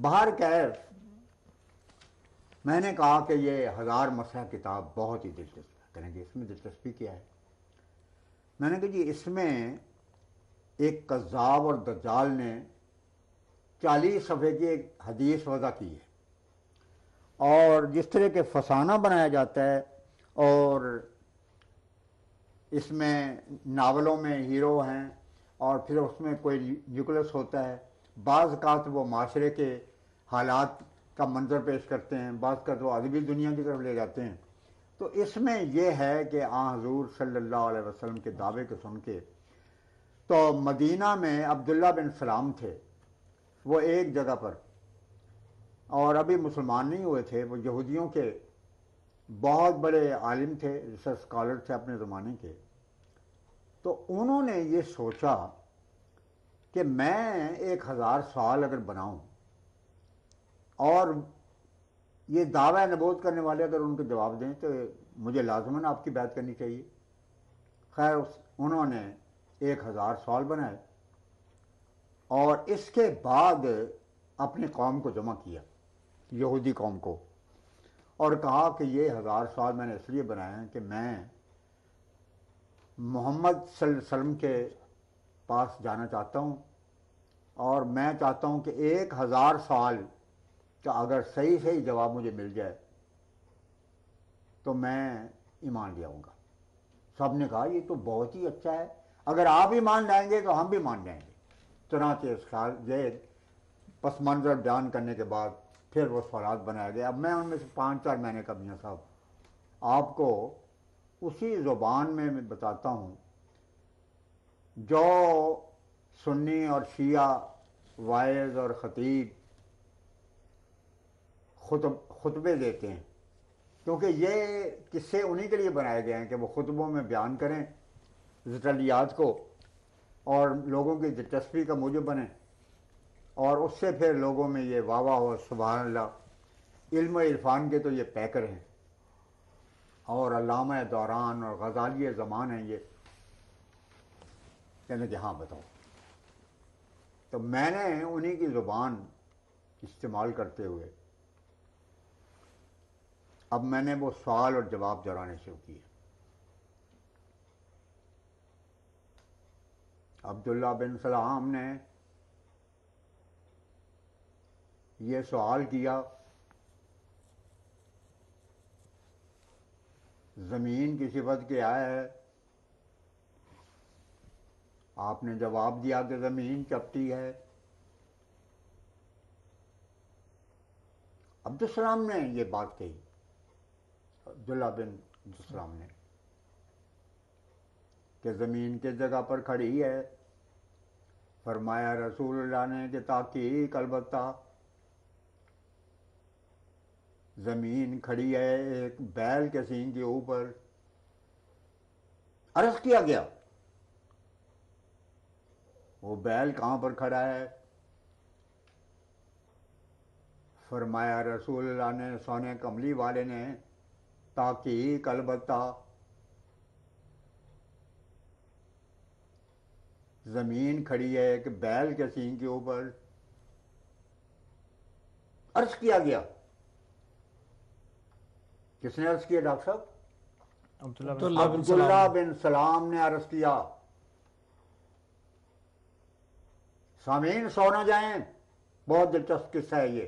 باہر کیف میں نے کہا کہ یہ 1000 مسئلہ کتاب بہت ہی دلچسپ ہے. کہنے کہ اس میں دلچسپی کیا ہے؟ میں نے کہا جی اس میں ایک کذاب اور دجال نے 40 صفحے کی ایک حدیث وضع کی ہے، اور جس طرح کے فسانہ بنایا جاتا ہے، اور اس میں ناولوں میں ہیرو ہیں اور پھر اس میں کوئی نیوکلس ہوتا ہے، بعض اوقات وہ معاشرے کے حالات کا منظر پیش کرتے ہیں، بعض اوقات وہ ادبی دنیا کی طرف لے جاتے ہیں. تو اس میں یہ ہے کہ آن حضور صلی اللہ علیہ وسلم کے دعوے کو سن کے تو مدینہ میں عبداللہ بن سلام تھے، وہ ایک جگہ پر، اور ابھی مسلمان نہیں ہوئے تھے، وہ یہودیوں کے بہت بڑے عالم تھے، ریسرچ اسکالر تھے اپنے زمانے کے. تو انہوں نے یہ سوچا کہ میں 1000 سوال اگر بناؤں اور یہ دعویٰ نبوت کرنے والے اگر ان کو جواب دیں تو مجھے لازماً آپ کی بات کرنی چاہیے. خیر انہوں نے 1000 سوال بنائے اور اس کے بعد اپنی قوم کو جمع کیا، یہودی قوم کو، اور کہا کہ یہ 1000 سوال میں نے اس لیے بنائے ہیں کہ میں محمد صلی اللہ علیہ وسلم کے پاس جانا چاہتا ہوں، اور میں چاہتا ہوں کہ 1000 سوال کا اگر صحیح صحیح جواب مجھے مل جائے تو میں ایمان لے آؤں گا. سب نے کہا یہ تو بہت ہی اچھا ہے، اگر آپ ایمان لائیں گے تو ہم بھی مان جائیں گے. چنانچہ اس خیال یہ پس منظر بیان کرنے کے بعد پھر وہ سوالات بنائے گئے. اب میں ان میں سے 5-4 مہینے کا میاں صاحب آپ کو اسی زبان میں بتاتا ہوں جو سنی اور شیعہ وائز اور خطیب خطبے دیتے ہیں، کیونکہ یہ قصے انہی کے لیے بنائے گئے ہیں کہ وہ خطبوں میں بیان کریں زٹلیات کو اور لوگوں کی دلچسپی کا موجب بنیں، اور اس سے پھر لوگوں میں یہ واہ واہ ہو سبحان اللہ. علم و عرفان کے تو یہ پیکر ہیں، اور علامہ دوران اور غزالی زمان ہیں. یہ کہنے کہ ہاں بتاؤ. تو میں نے انہی کی زبان استعمال کرتے ہوئے اب میں نے وہ سوال اور جواب دہرانے شروع کیے. عبداللہ بن سلام نے یہ سوال کیا زمین کی صفت کیا ہے؟ آپ نے جواب دیا کہ زمین چپٹی ہے. عبدالسلام نے یہ بات کہی، عبداللہ بن عبدالسلام نے، کہ زمین کس جگہ پر کھڑی ہے؟ فرمایا رسول اللہ نے کہ تحقیق البتہ زمین کھڑی ہے ایک بیل کے سینگ کے اوپر. عرض کیا گیا وہ بیل کہاں پر کھڑا ہے؟ فرمایا رسول اللہ نے سونے کملی والے نے تحقیق البتہ زمین کھڑی ہے ایک بیل کے سینگ کے اوپر. عرض کیا گیا، کس نے عرض کیا ڈاکٹر صاحب؟ عبداللہ بن سلام نے عرض کیا. سامعین سو نہ جائیں، بہت دلچسپ قصہ ہے یہ.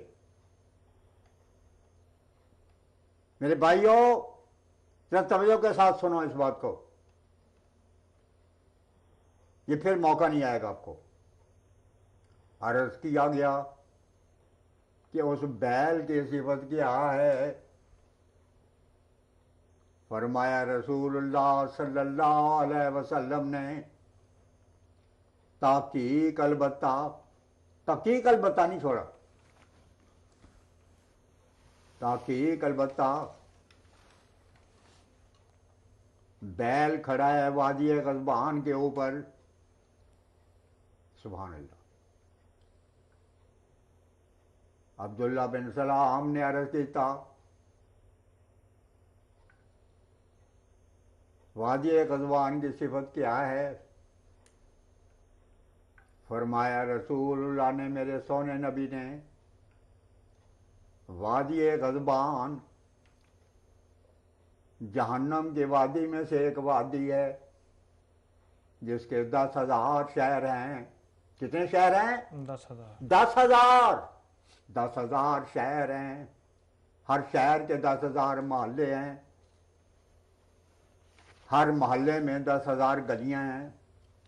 میرے بھائیوں ذرا توجہ کے ساتھ سنو اس بات کو، یہ پھر موقع نہیں آئے گا آپ کو. عرض کیا گیا کہ اس بیل کی صفت کیا ہے؟ فرمایا رسول اللہ صلی اللہ علیہ وسلم نے تحقیق البتہ نہیں چھوڑا، تحقیق البتہ بیل کھڑا ہے وادی غضبان کے اوپر. سبحان اللہ. عبداللہ بن سلام نے عرض کی تھا وادی غضبان کی صفت کیا ہے؟ فرمایا رسول اللہ نے، میرے سونے نبی نے وادی غضبان جہنم کی وادی میں سے ایک وادی ہے جس کے 10,000 شہر ہیں. کتنے شہر ہیں؟ 10,000. 10,000. 10,000 شہر ہیں. ہر شہر کے 10,000 محلے ہیں. ہر محلے میں 10,000 گلیاں ہیں.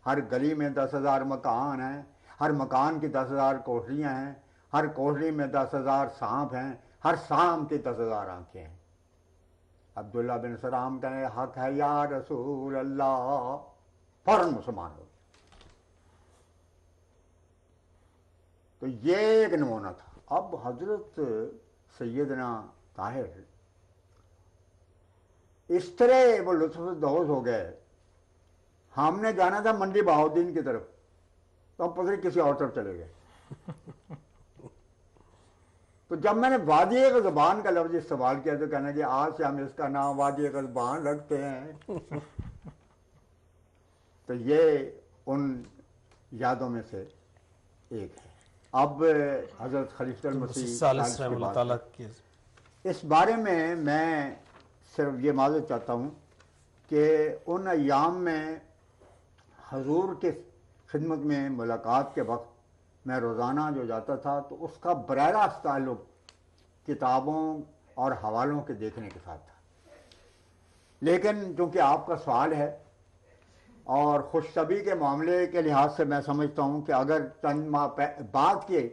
ہر گلی میں 10,000 مکان ہیں. ہر مکان کی 10,000 کوٹریاں ہیں. ہر کوٹری میں 10,000 سانپ ہیں. ہر سانپ کی 10,000 آنکھیں ہیں. عبداللہ بن سلام کہنے حق ہے یا رسول اللہ، فوراً مسلمان ہو. تو یہ ایک نمونہ تھا. اب حضرت سیدنا طاہر اس طرح وہ لطف اندوز ہو گئے. ہم نے جانا تھا منڈی بہاؤدین کی طرف، تو ہم پتہ نہیں کسی اور طرف چلے گئے. تو جب میں نے وادی غضبان کا لفظ استعمال کیا تو کہنا کہ آج سے ہم اس کا نام وادی غضبان رکھتے ہیں. تو یہ ان یادوں میں سے ایک ہے. اب حضرت خلیفۃ المسیح ثالث کی رحمہ اللہ بات تعالیٰ ہے. کی. اس بارے میں صرف یہ معذرت چاہتا ہوں کہ ان ایام میں حضور کے خدمت میں ملاقات کے وقت میں روزانہ جو جاتا تھا تو اس کا براہ راست تعلق کتابوں اور حوالوں کے دیکھنے کے ساتھ تھا. لیکن چونکہ آپ کا سوال ہے اور خوش طبی کے معاملے کے لحاظ سے میں سمجھتا ہوں کہ اگر چند ماہ بعد کی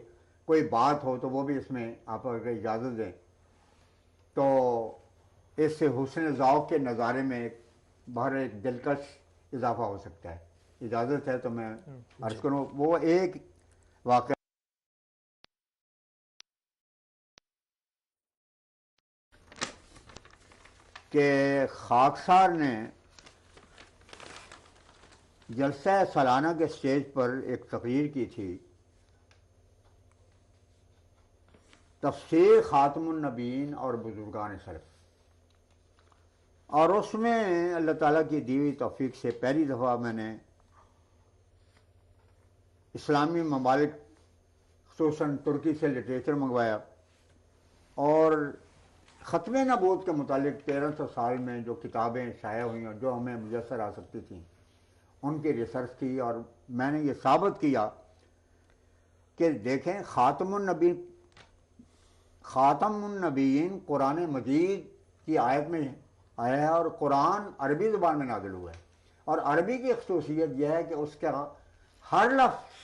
کوئی بات ہو تو وہ بھی اس میں آپ اگر اجازت دیں تو اس سے حسن ذوق کے نظارے میں باہر ایک دلکش اضافہ ہو سکتا ہے. اجازت ہے تو میں عرض کروں. وہ ایک واقعہ کہ خاکسار نے جلسہ سالانہ کے سٹیج پر ایک تقریر کی تھی، تفسیر خاتم النبیین اور بزرگان سلف، اور اس میں اللہ تعالیٰ کی دی ہوئی توفیق سے پہلی دفعہ میں نے اسلامی ممالک خصوصاً ترکی سے لٹریچر منگوایا اور ختم نبوت کے متعلق 1300 سال میں جو کتابیں شائع ہوئیں اور جو ہمیں میسر آ سکتی تھیں ان کی ریسرچ کی. اور میں نے یہ ثابت کیا کہ دیکھیں خاتم النبیین قرآن مجید کی آیت میں آیا ہے اور قرآن عربی زبان میں نازل ہوا ہے. اور عربی کی خصوصیت یہ ہے کہ اس کا ہر لفظ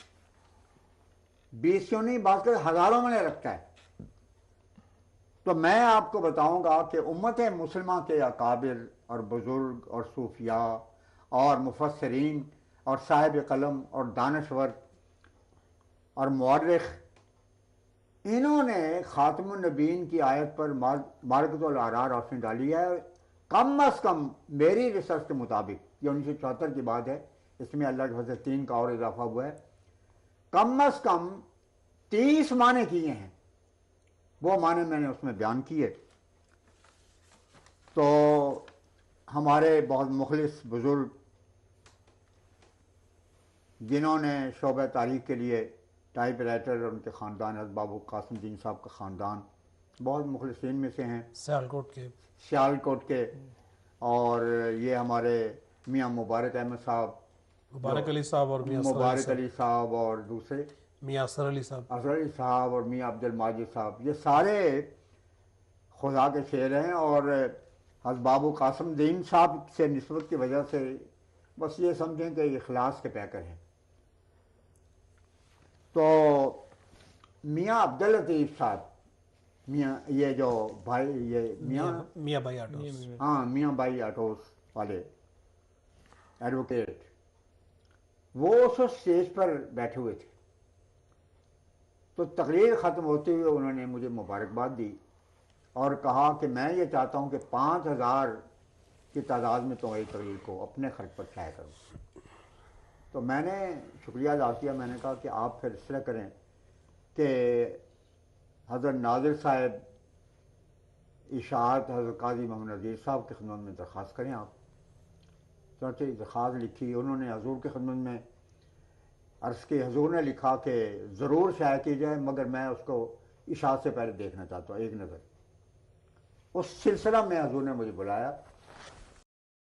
20 نہیں بات کر ہزاروں میں رکھتا ہے. تو میں آپ کو بتاؤں گا کہ امت مسلمہ کے اکابر اور بزرگ اور صوفیاء اور مفسرین اور صاحب قلم اور دانشور اور مورخ، انہوں نے خاتم النبیین کی آیت پر مارکت الآراء روشنی ڈالی ہے. کم از کم میری ریسرچ کے مطابق، یہ 1974 کی بات ہے، اس میں اللہ کے فضل 3 کا اور اضافہ ہوا ہے، کم از کم 30 معنی کیے ہیں. وہ معنی میں نے اس میں بیان کیے. تو ہمارے بہت مخلص بزرگ جنہوں نے شعبہ تاریخ کے لیے ٹائپ رائٹر اور ان کے خاندان، حضرت بابو قاسم دین صاحب کا خاندان بہت مخلصین میں سے ہیں، سیالکوٹ کے. اور یہ ہمارے میاں مبارک احمد صاحب، مبارک علی صاحب اور میاں مبارک علی صاحب اور دوسرے میاں اثر علی صاحب، اثر علی صاحب اور میاں عبد الماجد صاحب، یہ سارے خدا کے شعر ہیں. اور حضرت بابو قاسم دین صاحب سے نسبت کی وجہ سے بس یہ سمجھیں کہ اخلاص کے پیکر ہیں. تو میاں عبد اللطیف صاحب، میاں یہ جو بھائی، یہ میاں بھائی آٹوس، ہاں میاں بھائی آٹوس والے ایڈوکیٹ، وہ اس اسٹیج پر بیٹھے ہوئے تھے. تو تقریر ختم ہوتے ہوئے انہوں نے مجھے مبارکباد دی اور کہا کہ میں یہ چاہتا ہوں کہ 5,000 کی تعداد میں تمہاری تقریر کو اپنے خرچ پر شائع کروں. تو میں نے شکریہ ادا کیا. میں نے کہا کہ آپ پھر اس طرح کریں کہ حضرت ناظر صاحب اشاعت حضرت قاضی محمد نذیر صاحب کی خدمت میں درخواست کریں. آپ چنانچہ درخواست لکھی، انہوں نے حضور کی خدمت میں عرض کی. حضور نے لکھا کہ ضرور شائع کی جائے، مگر میں اس کو اشاعت سے پہلے دیکھنا چاہتا ہوں، ایک نظر۔ اس سلسلہ میں حضور نے مجھے بلایا